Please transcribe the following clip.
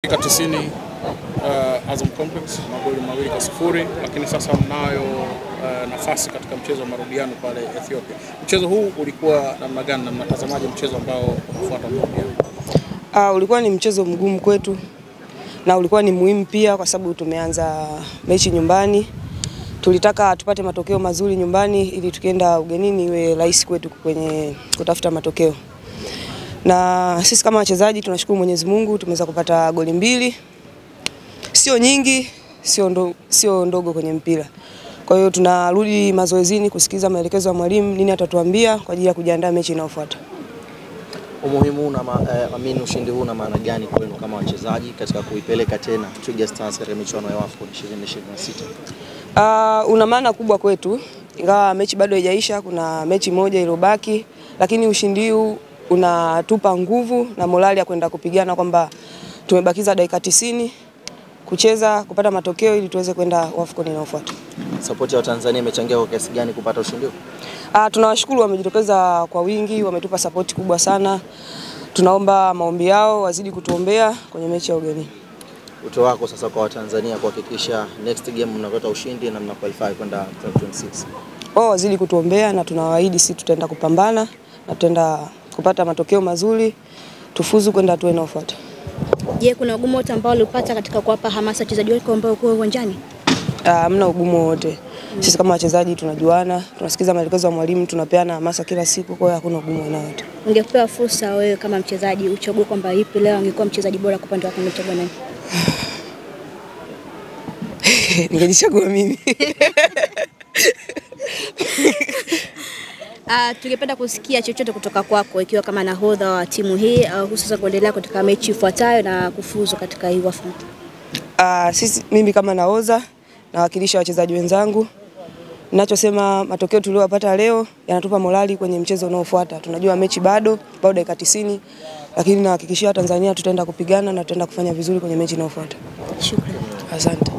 Dakika 90 Azam Complex magoli 2-0, lakini sasa mnayo nafasi katika mchezo wa marudiano pale Ethiopia. Mchezo huu ulikuwa namna gani na mnatazamaje mchezo ambao unafuata marudiano? Ulikuwa ni mchezo mgumu kwetu na ulikuwa ni muhimu pia kwa sababu tumeanza mechi nyumbani. Tulitaka tupate matokeo mazuri nyumbani ili tukienda ugenini iwe rahisi kwetu kwenye kutafuta matokeo. Na sisi kama wachezaji tunashukuru Mwenyezi Mungu tumeweza kupata goli 2. Sio nyingi, sio ndogo kwenye mpira. Kwa hiyo tunarudi mazoezini kusikiza maelekezo ya mwalimu nini atatuambia kwa ajili ya kujiandaa mechi inayofuata. Umuhimu na ushindi huu na maana gani kwenu kama wachezaji katika kuipeleka tena Twiga Stars katika michuano ya AFCON 2026? Una maana kubwa kwetu. Ingawa mechi bado haijaisha, kuna mechi moja iliyobaki, lakini ushindi huu unatupa nguvu na morali ya kwenda kupigana kwamba tumebakiza dakika 90 kucheza kupata matokeo ili tuweze kwenda AFCON inayofuata. Support ya Tanzania imechangia kwa kiasi gani kupata ushindi huu? Tunawashukuru, wamejitokeza kwa wingi, wametupa support kubwa sana. Tunaomba maombi yao wazidi kutuombea kwenye mechi ya ugenini. Wito wako sasa kwa Watanzania kuhakikisha next game mnapata ushindi na mnaqualify kwenda 2026? Wazidi kutuombea na tunawaahidi sisi tutaenda kupambana na tutaenda kupata matokeo mazuri tufuzu kwenda hatua inayofuata. Je, kuna ugumu wote ambao ulipata katika kuwapa hamasa wachezaji wako ambao uko uwanjani? Hamna ugumu wote. Sisi kama wachezaji tunajuana, tunasikiza maelekezo ya mwalimu, tunapeana hamasa kila siku, kwa hiyo hakuna ugumu wote. Ungepewa fursa wewe kama mchezaji uchague kwamba ipi leo angekuwa mchezaji bora kwa upande wako, ungechagua nani? Ningechagua mimi. Tungependa kusikia chochote kutoka kwako ikiwa kama nahodha wa timu hii hususan kuendelea katika mechi ifuatayo na kufuzu katika hii AFCON. Mimi kama nahodha nawakilisha wachezaji wenzangu. Ninachosema matokeo tuliyopata leo yanatupa morali kwenye mchezo unaofuata. Tunajua mechi bado dakika 90, lakini nahakikishia Tanzania tutaenda kupigana na tutaenda kufanya vizuri kwenye mechi inayofuata. Shukrani. Asante.